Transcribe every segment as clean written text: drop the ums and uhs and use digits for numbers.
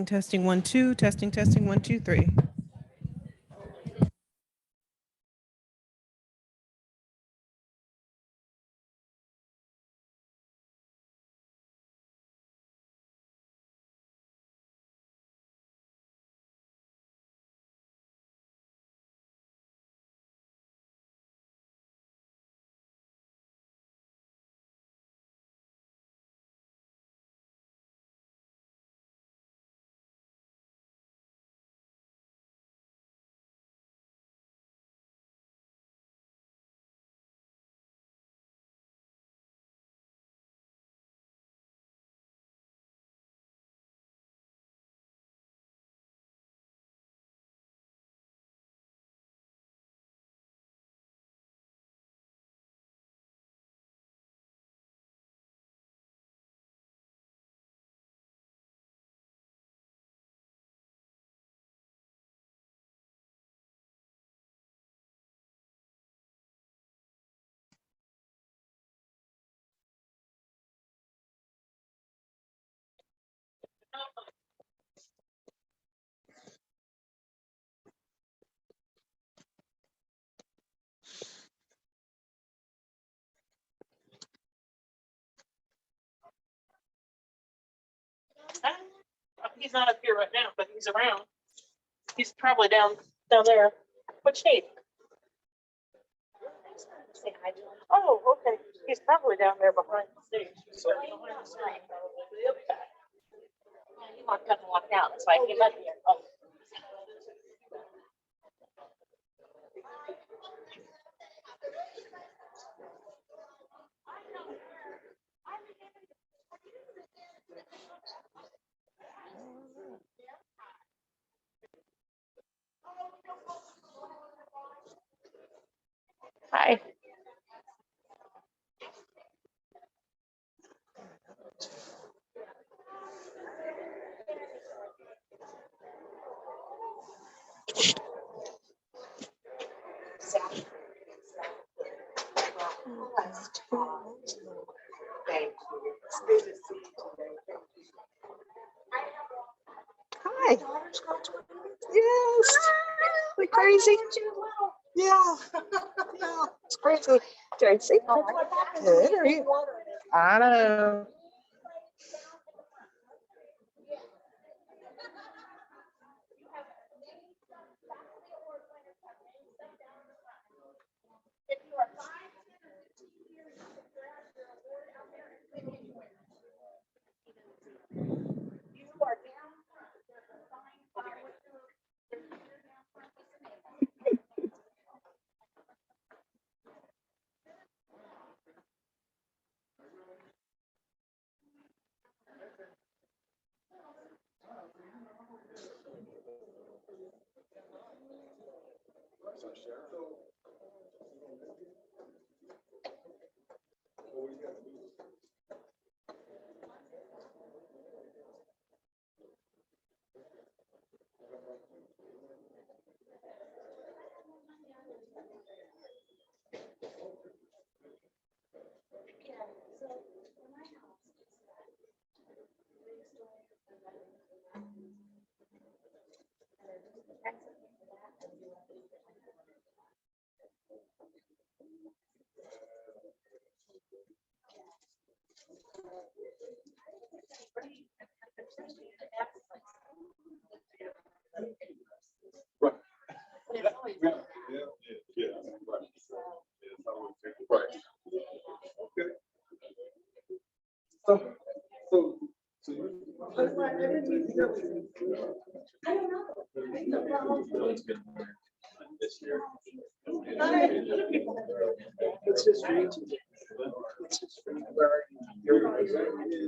Testing 1 2, testing 1 2 3. He's not up here right now, but he's around. He's probably down there. What shape? Oh, okay. He's probably down there behind the stage. He walked up and walked out. That's why I came up here. Oh. Hi. Hi. Yes. We crazy? Yeah. Yeah. It's crazy. Tracy. Good. Are you? I know.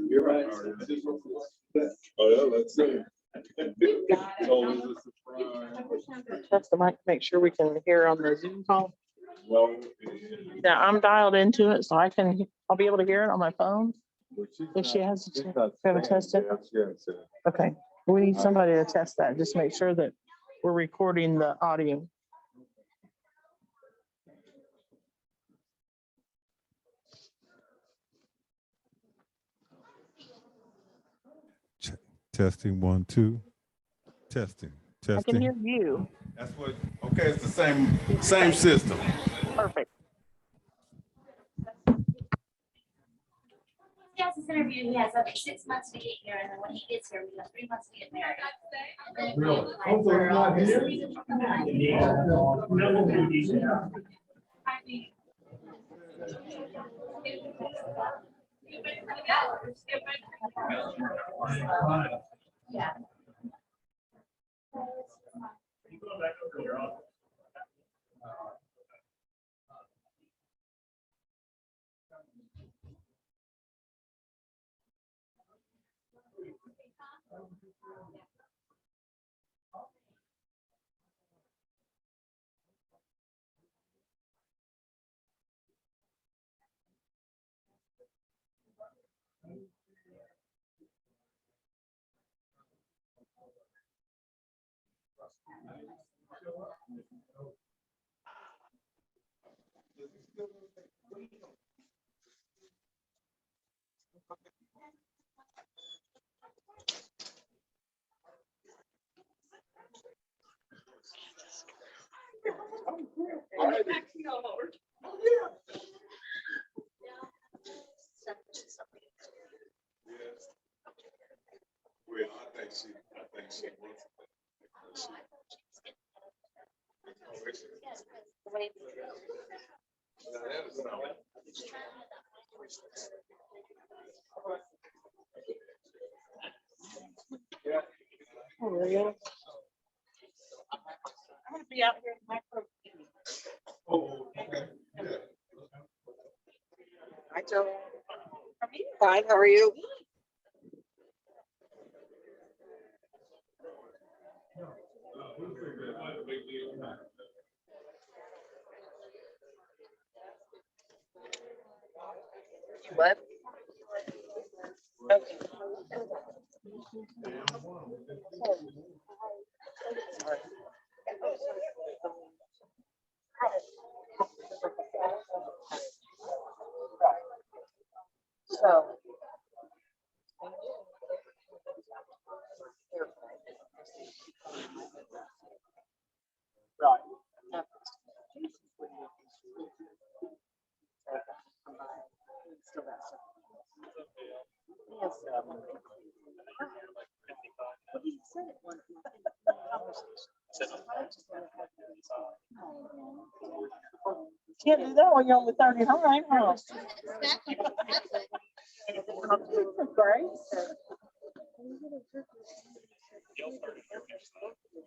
You're right. Oh, yeah, let's see. It's always a surprise. Test the mic, make sure we can hear on the Zoom call. Well, Yeah, I'm dialed into it, so I'll be able to hear it on my phone. If she has to have a test it. Okay, we need somebody to test that. Just make sure that we're recording the audio. Testing 1, 2. Testing. I can hear Testing. you. That's what. Okay, it's the same system. Perfect. He has this interview, he has up to 6 months to get here, and then when he gets here, we have 3 months to get married. And then we apply for all this reason for yeah. Well, I think she wants Oh, really? I'm gonna be out here in micro. Oh, okay. Yeah. Hi, Joe. Fine, how are you? What? Okay. So. Can't do that when you're only 39, huh? Great.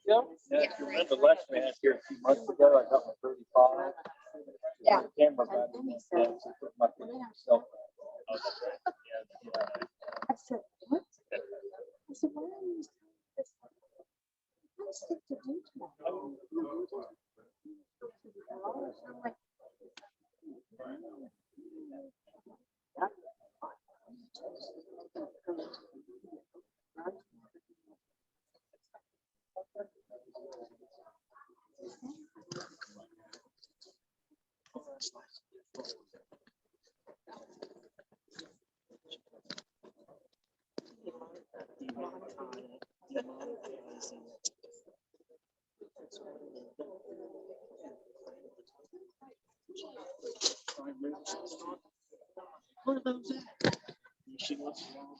Yep. Yeah, if you remember last man here a few months ago, I got my 35. Yeah. The camera back in the stand, so I put my cell phone. I said, what? I said, why are you? What's it to do tomorrow? I'm like, What are those at? She wants to know.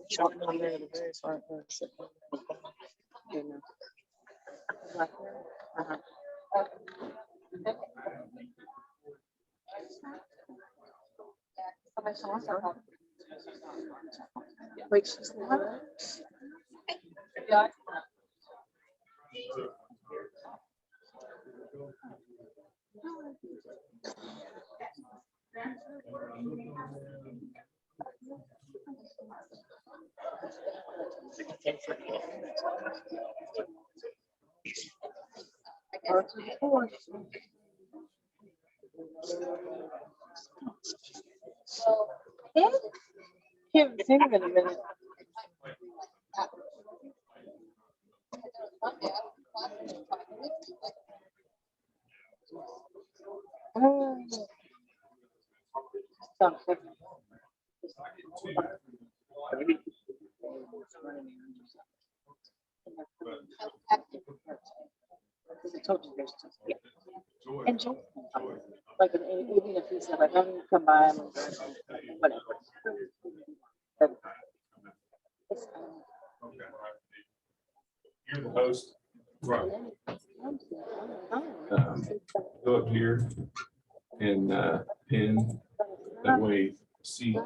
Shot down there the very front. Uh-huh. Wait, she's not. Yeah. Haven't seen him in a minute. And Joel, like, even if he's never home, come by and whatever. But it's, You're the host. Right. Go up here and pin. That way, see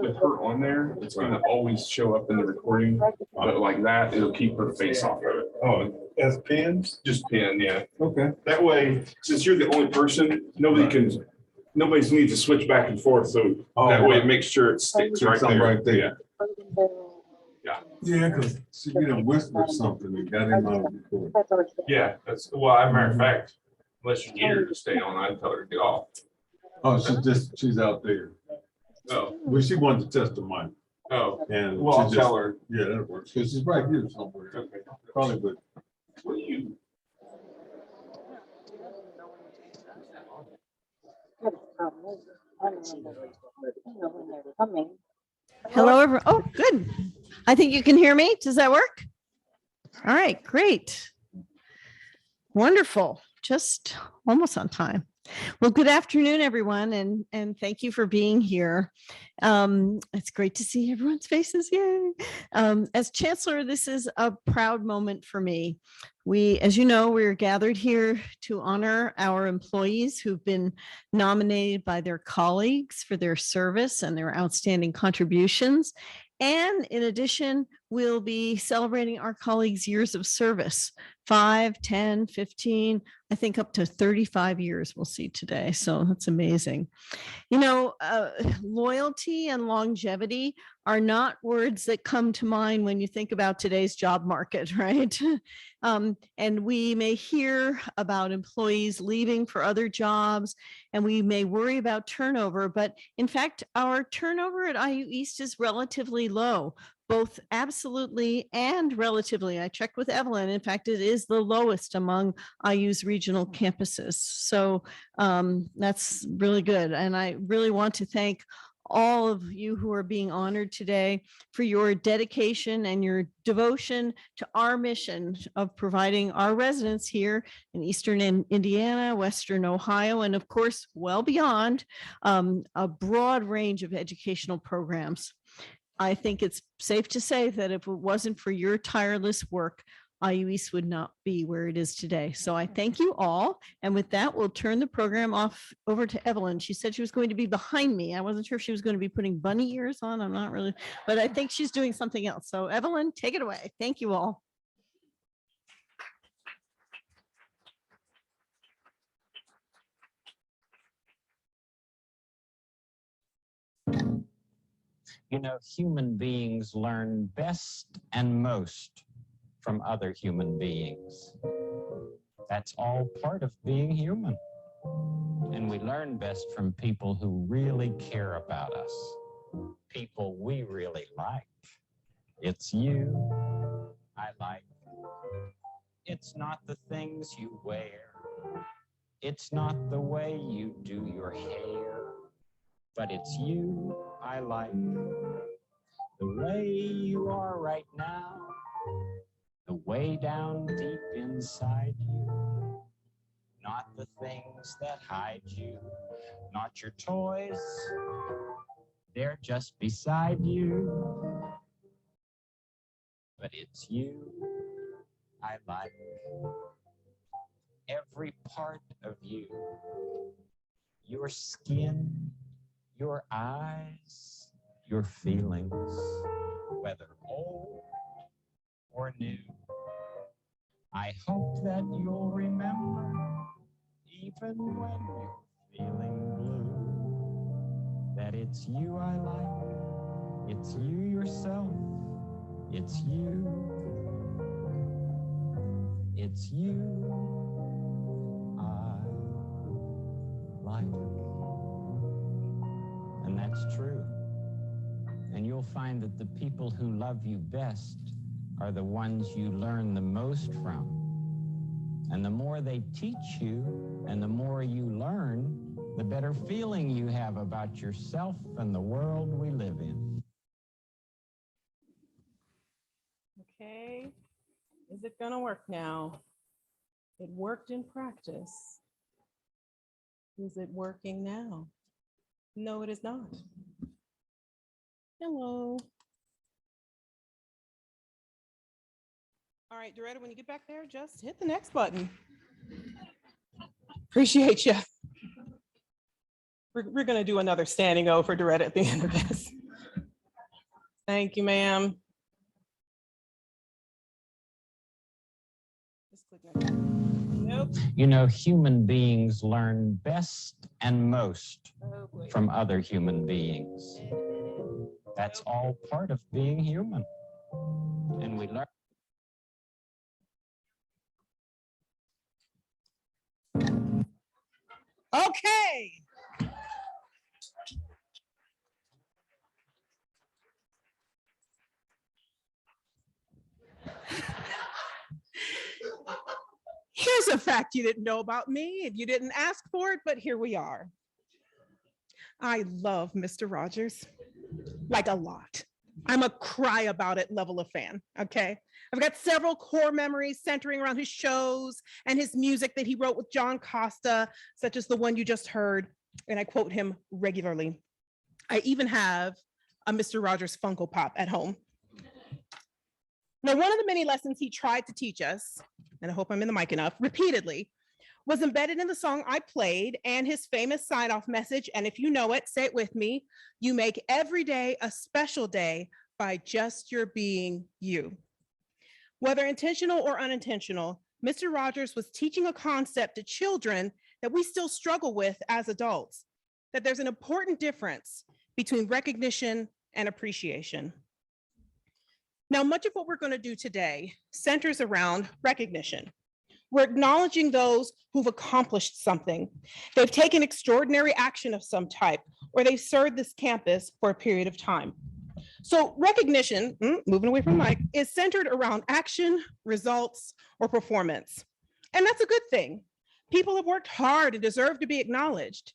with her on there, it's gonna always show up in the recording. But like that, it'll keep her face off of it. Oh, as pins? Just pin, yeah. Okay. That way, since you're the only person, nobody's needs to switch back and forth. So that way it makes sure it sticks right Something there. right there. Yeah. Yeah, because she whispered something and got him on record. Yeah, that's, well, as a matter of fact, unless you need her to stay on, I'd tell her to get off. Oh, she's out there. Oh, Well, she wanted to test the mic oh, and. well, she I'll just- tell her. Yeah, that works. Because she's right here somewhere. Okay. Probably, but What do you? Hello, everyone. Oh, good. I think you can hear me. Does that work? All right, great. Wonderful. Just almost on time. Well, good afternoon, everyone, and thank you for being here. It's great to see everyone's faces. Yay. As Chancellor, this is a proud moment for me. We, as you know, we're gathered here to honor our employees who've been nominated by their colleagues for their service and their outstanding contributions. And in addition, we'll be celebrating our colleagues' years of service, 5, 10, 15, I think up to 35 years we'll see today. So that's amazing. You know, loyalty and longevity are not words that come to mind when you think about today's job market, right? And we may hear about employees leaving for other jobs, and we may worry about turnover, but in fact, our turnover at IU East is relatively low, both absolutely and relatively. I checked with Evelyn. In fact, it is the lowest among IU's regional campuses. So that's really good. And I really want to thank all of you who are being honored today for your dedication and your devotion to our mission of providing our residents here in Eastern Indiana, Western Ohio, and of course, well beyond, a broad range of educational programs. I think it's safe to say that if it wasn't for your tireless work, IU East would not be where it is today. So I thank you all. And with that, we'll turn the program over to Evelyn. She said she was going to be behind me. I wasn't sure if she was going to be putting bunny ears on. I'm not really, but I think she's doing something else. So Evelyn, take it away. Thank you all. You know, human beings learn best and most from other human beings. That's all part of being human. And we learn best from people who really care about us, people we really like. It's you I like. It's not the things you wear. It's not the way you do your hair, but it's you I like. The way you are right now, the way down deep inside you, not the things that hide you, not your toys, they're just beside you, but it's you I like. Every part of you, your skin, your eyes, your feelings, whether old or new. I hope that you'll remember, even when you're feeling blue, that it's you I like, it's you yourself, it's you, it's you I like. And that's true. And you'll find that the people who love you best are the ones you learn the most from. And the more they teach you and the more you learn, the better feeling you have about yourself and the world we live in. Okay, is it gonna work now? It worked in practice. Is it working now? No, it is not. Hello. All right, Doretta, when you get back there, just hit the next button. Appreciate you. We're gonna do another standing O for Doretta at the end of this. Thank you, ma'am. Just click next. Nope. You know, human beings learn best and most Oh, boy. from other human beings. That's all part of being human. And we learn. Okay. Here's a fact you didn't know about me and you didn't ask for it, but here we are. I love Mr. Rogers, like a lot. I'm a cry about it level of fan, okay? I've got several core memories centering around his shows and his music that he wrote with John Costa, such as the one you just heard, and I quote him regularly. I even have a Mr. Rogers Funko Pop at home. Now, one of the many lessons he tried to teach us, and I hope I'm in the mic enough, repeatedly, was embedded in the song I played and his famous sign-off message, and if you know it, say it with me, you make every day a special day by just your being you. Whether intentional or unintentional, Mr. Rogers was teaching a concept to children that we still struggle with as adults, that there's an important difference between recognition and appreciation. Now, much of what we're going to do today centers around recognition. We're acknowledging those who've accomplished something. They've taken extraordinary action of some type, or they've served this campus for a period of time. So recognition, moving away from the mic, is centered around action, results, or performance. And that's a good thing. People have worked hard and deserve to be acknowledged.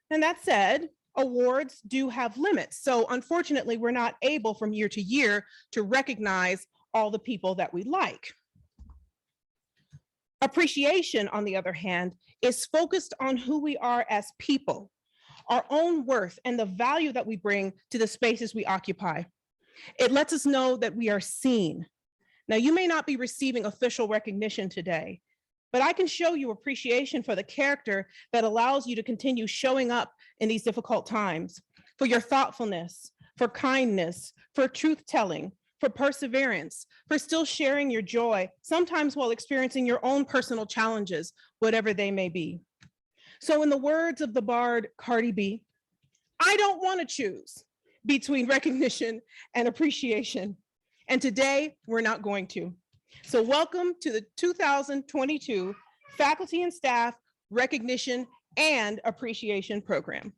And that said, awards do have limits. So unfortunately, we're not able from year to year to recognize all the people that we like. Appreciation, on the other hand, is focused on who we are as people, our own worth, and the value that we bring to the spaces we occupy. It lets us know that we are seen. Now, you may not be receiving official recognition today, but I can show you appreciation for the character that allows you to continue showing up in these difficult times, for your thoughtfulness, for kindness, for truth-telling, for perseverance, for still sharing your joy, sometimes while experiencing your own personal challenges, whatever they may be. So in the words of the bard Cardi B, I don't want to choose between recognition and appreciation. And today, we're not going to. So welcome to the 2022 Faculty and Staff Recognition and Appreciation Program.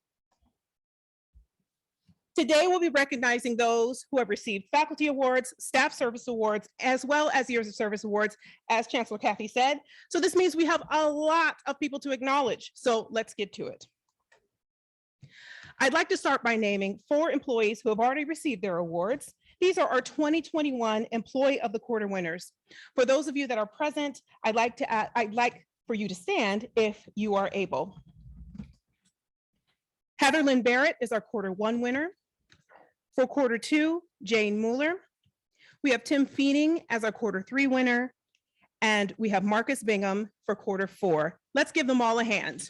Today, we'll be recognizing those who have received faculty awards, staff service awards, as well as years of service awards, as Chancellor Kathy said. So this means we have a lot of people to acknowledge. So let's get to it. I'd like to start by naming 4 employees who have already received their awards. These are our 2021 Employee of the Quarter winners. For those of you that are present, I'd like for you to stand if you are able. Heather Lynn Barrett is our Q1 winner. For Q2, Jane Mueller. We have Tim Feening as our Q3 winner. And we have Marcus Bingham for Q4. Let's give them all a hand.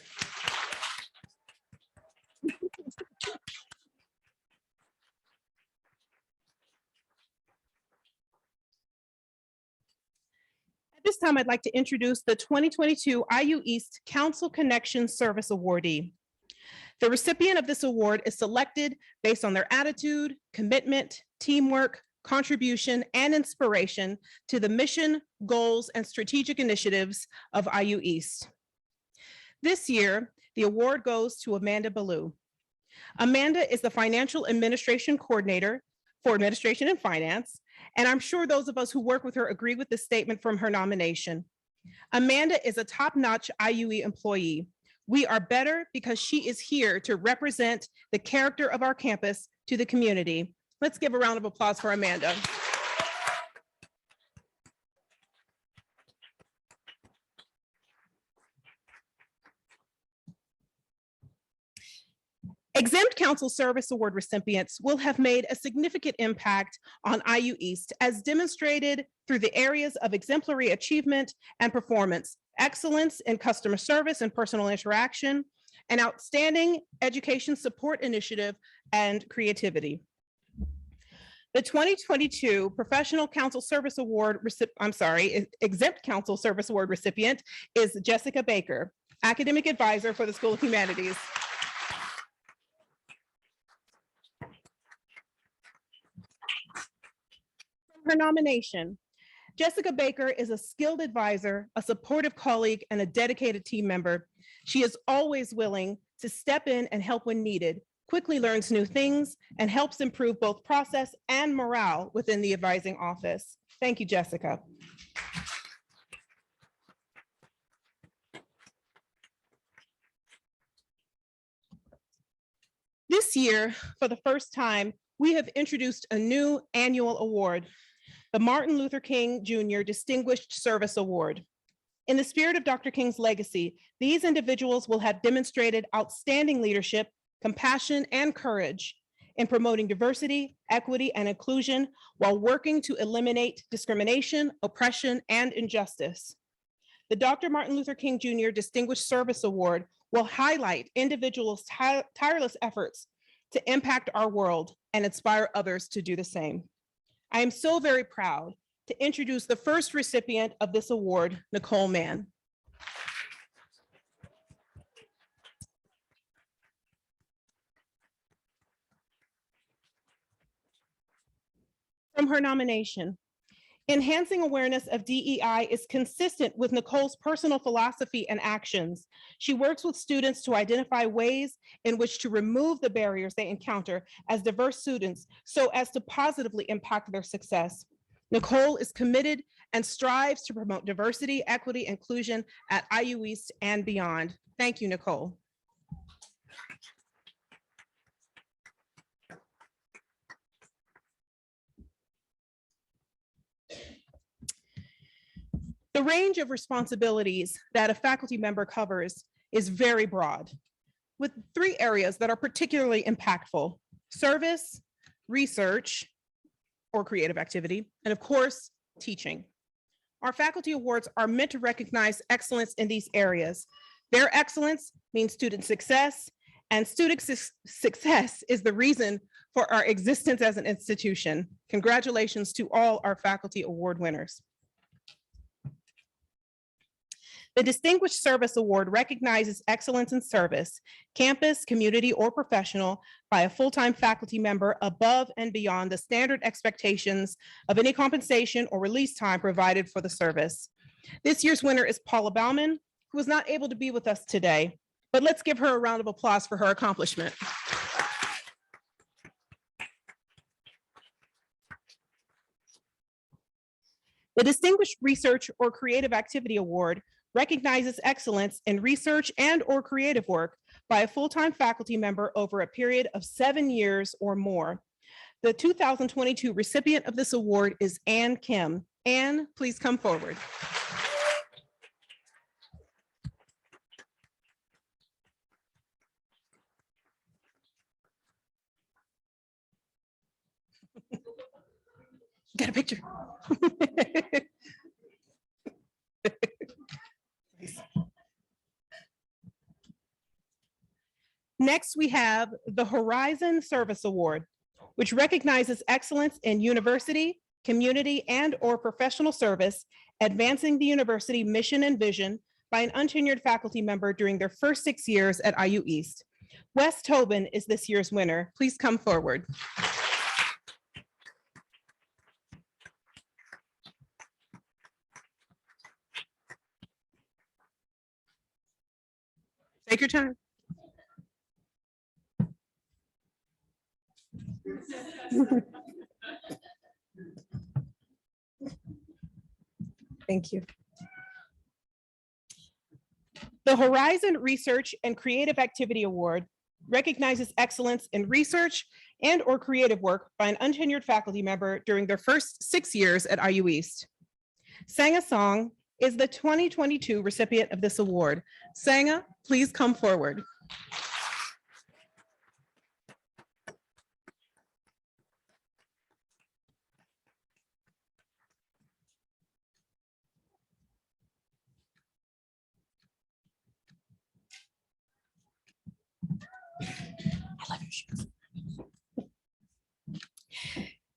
At this time, I'd like to introduce the 2022 IU East Council Connection Service Awardee. The recipient of this award is selected based on their attitude, commitment, teamwork, contribution, and inspiration to the mission, goals, and strategic initiatives of IU East. This year, the award goes to Amanda Ballou. Amanda is the Financial Administration Coordinator for Administration and Finance. And I'm sure those of us who work with her agree with the statement from her nomination. Amanda is a top-notch IUE employee. We are better because she is here to represent the character of our campus to the community. Let's give a round of applause for Amanda. Exempt Council Service Award recipients will have made a significant impact on IU East as demonstrated through the areas of exemplary achievement and performance, excellence in customer service and personal interaction, and outstanding education support initiative and creativity. The 2022 Professional Council Service Award, Exempt Council Service Award recipient is Jessica Baker, Academic Advisor for the School of Humanities. Her nomination. Jessica Baker is a skilled advisor, a supportive colleague, and a dedicated team member. She is always willing to step in and help when needed, quickly learns new things, and helps improve both process and morale within the advising office. Thank you, Jessica. This year, for the first time, we have introduced a new annual award, the Martin Luther King Jr. Distinguished Service Award. In the spirit of Dr. King's legacy, these individuals will have demonstrated outstanding leadership, compassion, and courage in promoting diversity, equity, and inclusion while working to eliminate discrimination, oppression, and injustice. The Dr. Martin Luther King Jr. Distinguished Service Award will highlight individuals' tireless efforts to impact our world and inspire others to do the same. I am so very proud to introduce the first recipient of this award, Nicole Mann. From her nomination, enhancing awareness of DEI is consistent with Nicole's personal philosophy and actions. She works with students to identify ways in which to remove the barriers they encounter as diverse students so as to positively impact their success. Nicole is committed and strives to promote diversity, equity, inclusion at IU East and beyond. Thank you, Nicole. The range of responsibilities that a faculty member covers is very broad, with 3 areas that are particularly impactful: service, research, or creative activity, and of course, teaching. Our faculty awards are meant to recognize excellence in these areas. Their excellence means student success, and student success is the reason for our existence as an institution. Congratulations to all our faculty award winners. The Distinguished Service Award recognizes excellence in service, campus, community, or professional by a full-time faculty member above and beyond the standard expectations of any compensation or release time provided for the service. This year's winner is Paula Baumann, who is not able to be with us today, but let's give her a round of applause for her accomplishment. The Distinguished Research or Creative Activity Award recognizes excellence in research and/or creative work by a full-time faculty member over a period of 7 years or more. The 2022 recipient of this award is Ann Kim. Ann, please come forward. Got a picture. Next, we have the Horizon Service Award, which recognizes excellence in university, community, and/or professional service, advancing the university mission and vision by an untenured faculty member during their first 6 years at IU East. Wes Tobin is this year's winner. Please come forward. Take your time. Thank you. The Horizon Research and Creative Activity Award recognizes excellence in research and/or creative work by an untenured faculty member during their first 6 years at IU East. Sanga Song is the 2022 recipient of this award. Sanga, please come forward.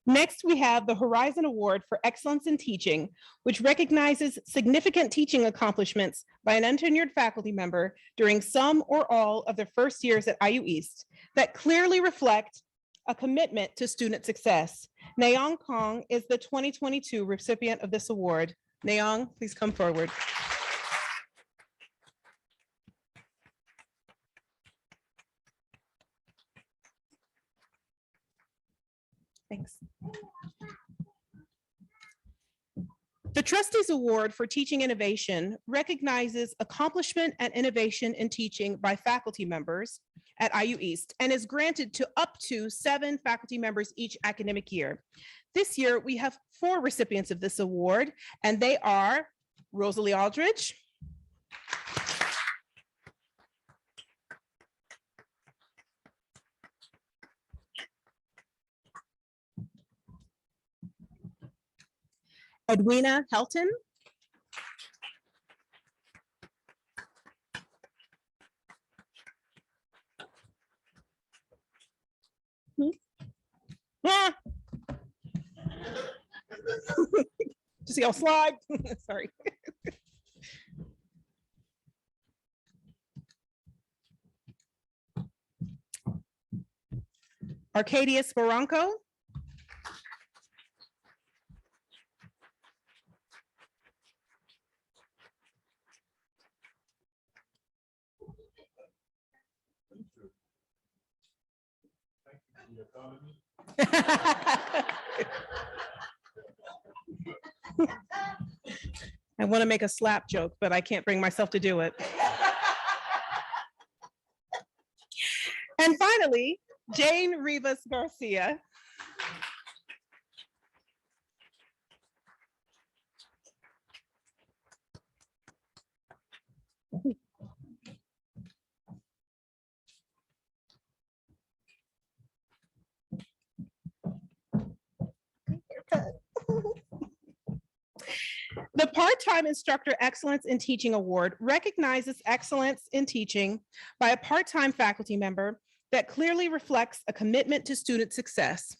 Next, we have the Horizon Award for Excellence in Teaching, which recognizes significant teaching accomplishments by an untenured faculty member during some or all of their first years at IU East that clearly reflect a commitment to student success. Nayoung Kong is the 2022 recipient of this award. Nayoung, please come forward. Thanks. The Trustees Award for Teaching Innovation recognizes accomplishment and innovation in teaching by faculty members at IU East and is granted to up to 7 faculty members each academic year. This year, we have 4 recipients of this award, and they are Rosalie Aldridge, Edwina Helton, just see, I'll slide. Sorry. Arcadius Barranco. I want to make a slap joke, but I can't bring myself to do it. And finally, Jane Rivas Garcia. The Part-Time Instructor Excellence in Teaching Award recognizes excellence in teaching by a part-time faculty member that clearly reflects a commitment to student success.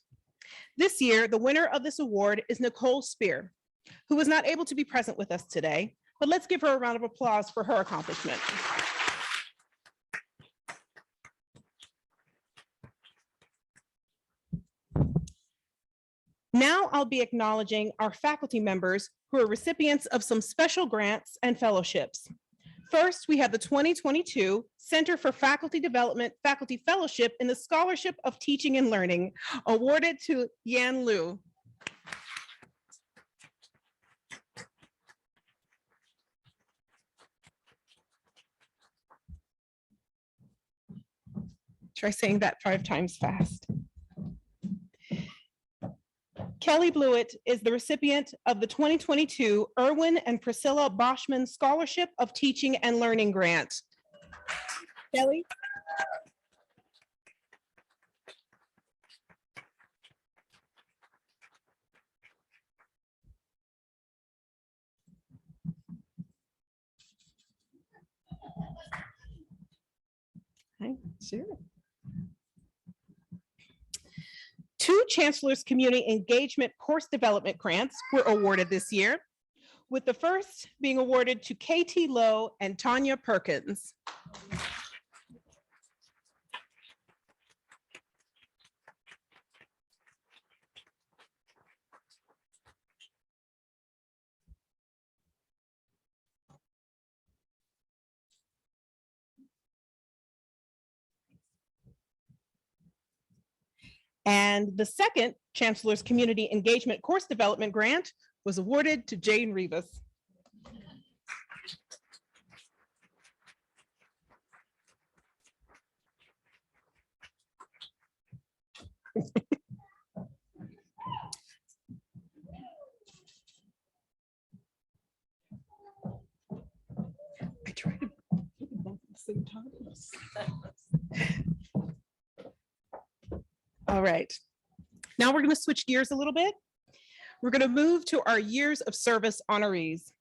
This year, the winner of this award is Nicole Spear, who was not able to be present with us today, but let's give her a round of applause for her accomplishment. Now I'll be acknowledging our faculty members who are recipients of some special grants and fellowships. First, we have the 2022 Center for Faculty Development Faculty Fellowship in the Scholarship of Teaching and Learning, awarded to Yan Liu. Try saying that 5 times fast. Kelly Blewett is the recipient of the 2022 Erwin and Priscilla Boschman Scholarship of Teaching and Learning Grant. Kelly. Hi, sure. 2 Chancellor's Community Engagement Course Development Grants were awarded this year, with the first being awarded to KT Lowe and Tanya Perkins. And the second Chancellor's Community Engagement Course Development Grant was awarded to Jane Rivas. I tried to put them both at the same time. All right. Now we're going to switch gears a little bit. We're going to move to our years of service honorees.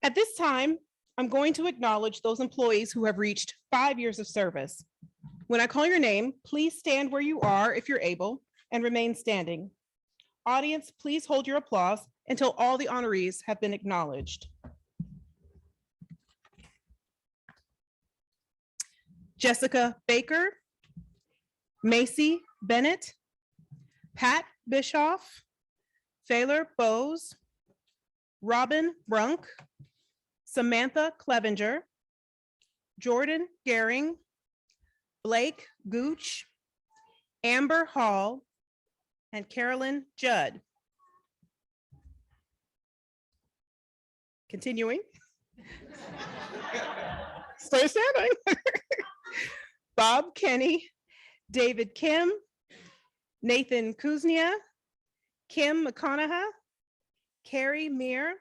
At this time, I'm going to acknowledge those employees who have reached 5 years of service. When I call your name, please stand where you are if you're able and remain standing. Audience, please hold your applause until all the honorees have been acknowledged. Jessica Baker, Macy Bennett, Pat Bischoff, Thaler Bowes, Robin Brunk, Samantha Clevenger, Jordan Gehring, Blake Gooch, Amber Hall, and Carolyn Judd. Continuing. Stay standing. Bob Kenny, David Kim, Nathan Kuznia, Kim McConaughey, Carrie Meir,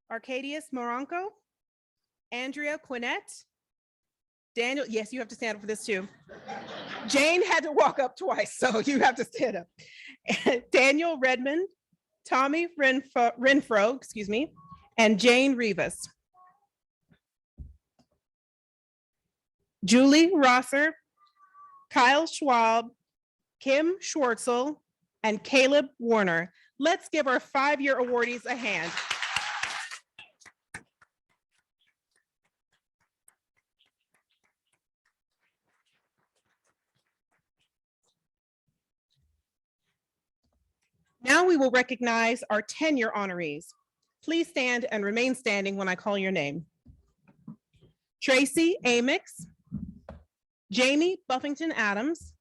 Arcadius Moronco, Andrea Quinnett, Daniel, yes, you have to stand up for this too. Jane had to walk up twice, so you have to stand up. Daniel Redmond, Tommy Renfro, excuse me, and Jane Rivas. Julie Rosser, Kyle Schwab, Kim Schwartzel, and Caleb Warner. Let's give our 5-year awardees a hand. Now we will recognize our 10-year honorees. Please stand and remain standing when I call your name. Tracy Amix, Jamie Buffington Adams,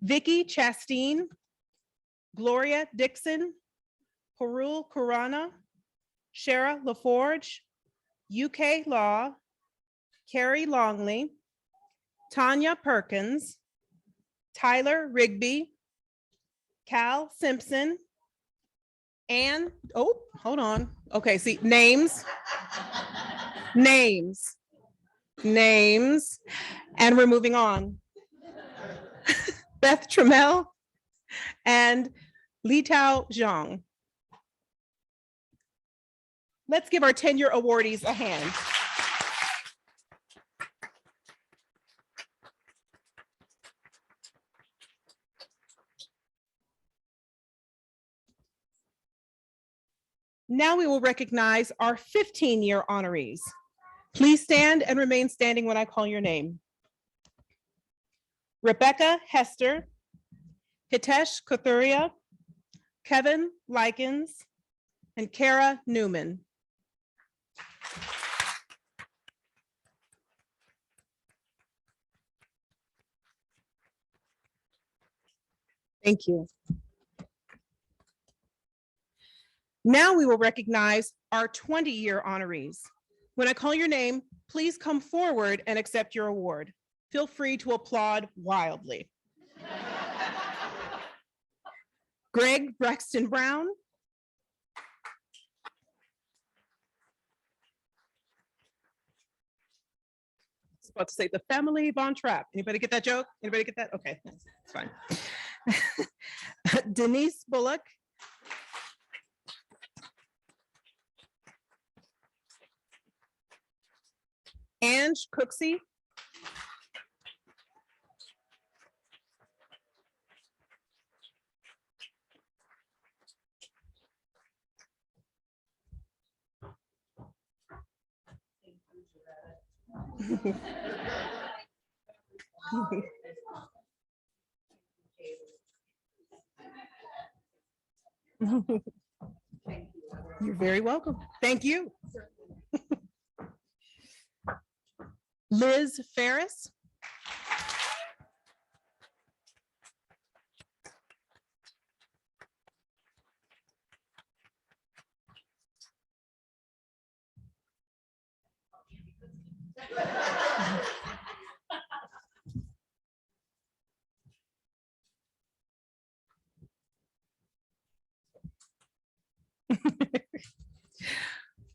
Vicky Chasteen, Gloria Dixon, Parul Khurana, Shara LaForge, UK Law, Carrie Longley, Tanya Perkins, Tyler Rigby, Cal Simpson, and, oh, hold on. Okay, see, names, and we're moving on. Beth Trammell and Litao Zhang. Let's give our 10-year awardees a hand. Now we will recognize our 15-year honorees. Please stand and remain standing when I call your name. Rebecca Hester, Hitesh Kathuria, Kevin Likens, and Kara Newman. Thank you. Now we will recognize our 20-year honorees. When I call your name, please come forward and accept your award. Feel free to applaud wildly. Greg Braxton Brown. I was about to say the family Von Trapp. Anybody get that joke? Anybody get that? Okay, it's fine. Denise Bullock. Ange Cooksey. You're very welcome. Thank you. Liz Ferris.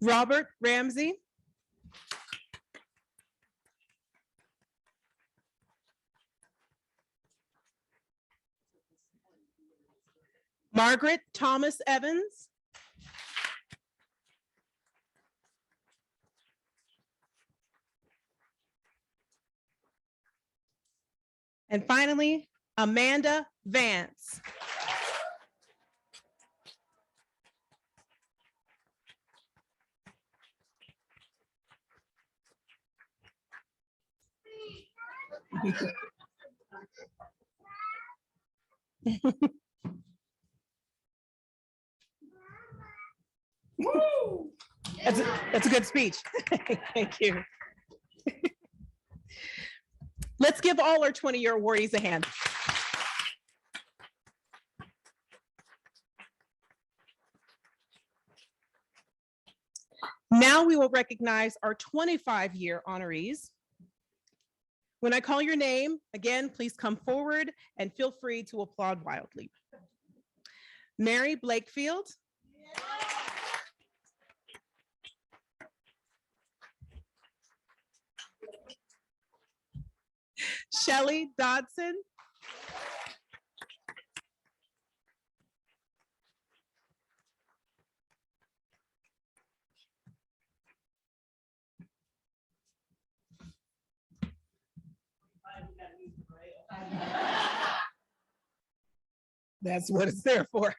Robert Ramsey. Margaret Thomas Evans. And finally, Amanda Vance. That's a good speech. Thank you. Let's give all our 20-year awardees a hand. Now we will recognize our 25-year honorees. When I call your name, again, please come forward and feel free to applaud wildly. Mary Blakefield. Shelley Dodson. That's what it's there for.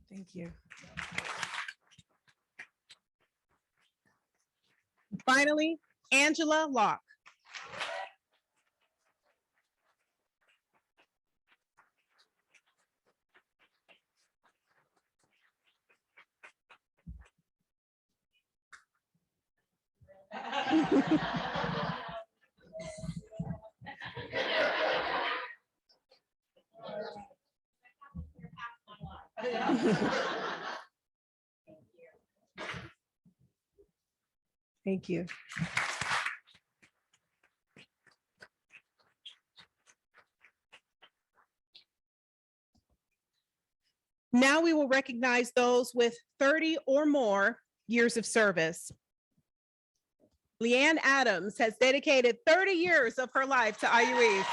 Thank you. Finally, Angela Locke. Thank you. Now we will recognize those with 30 or more years of service. Leanne Adams has dedicated 30 years of her life to IU East.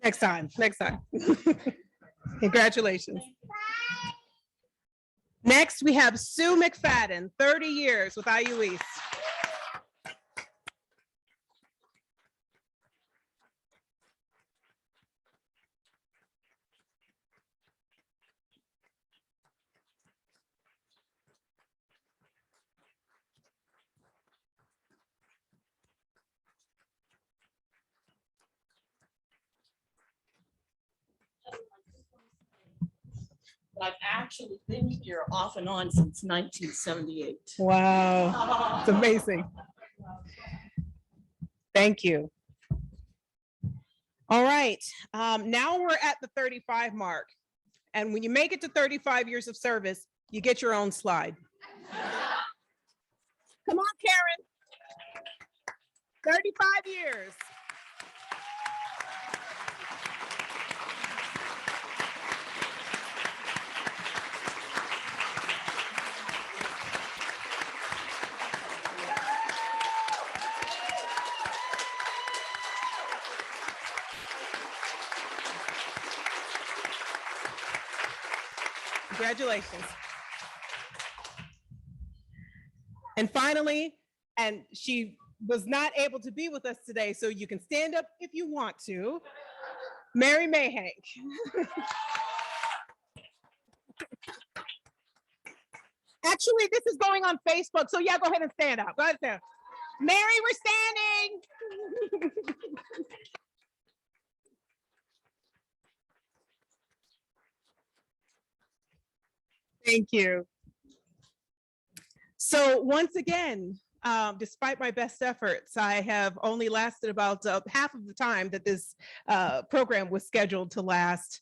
Next time, next time. Congratulations. Next, we have Sue McFadden, 30 years with IU East. I've actually been here off and on since 1978. Wow, it's amazing. Thank you. All right, now we're at the 35 mark. And when you make it to 35 years of service, you get your own slide. Come on, Karen. 35 years. Congratulations. And finally, and she was not able to be with us today, so you can stand up if you want to, Mary Mayhank. Actually, this is going on Facebook, so yeah, go ahead and stand up. Go ahead and stand up. Mary, we're standing. Thank you. So once again, despite my best efforts, I have only lasted about half of the time that this program was scheduled to last.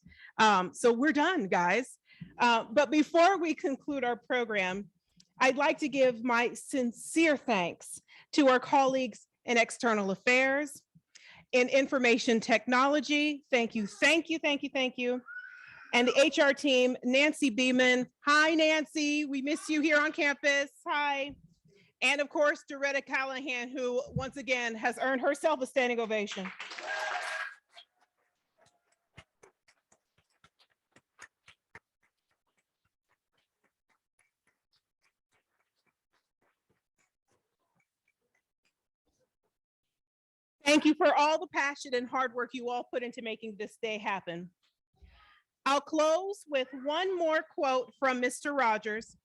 So we're done, guys. But before we conclude our program, I'd like to give my sincere thanks to our colleagues in external affairs, in information technology. Thank you, thank you, thank you, thank you. And the HR team, Nancy Beeman. Hi, Nancy. We miss you here on campus. Hi. And of course, Doretta Callahan, who once again has earned herself a standing ovation. Thank you for all the passion and hard work you all put into making this day happen. I'll close with one more quote from Mr. Rogers.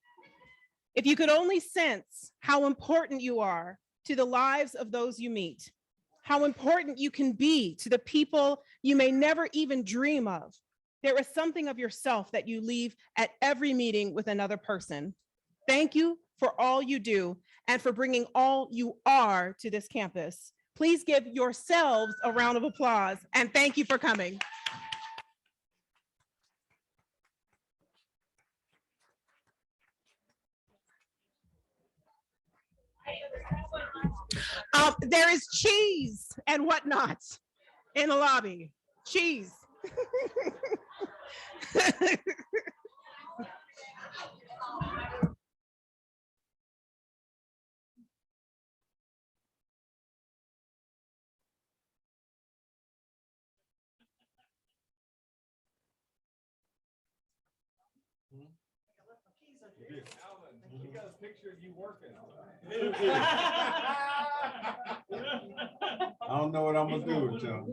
If you could only sense how important you are to the lives of those you meet, how important you can be to the people you may never even dream of, there is something of yourself that you leave at every meeting with another person. Thank you for all you do and for bringing all you are to this campus. Please give yourselves a round of applause and thank you for coming. There is cheese and whatnot in the lobby. Cheese. You got a picture of you working. I don't know what I'm gonna do with y'all.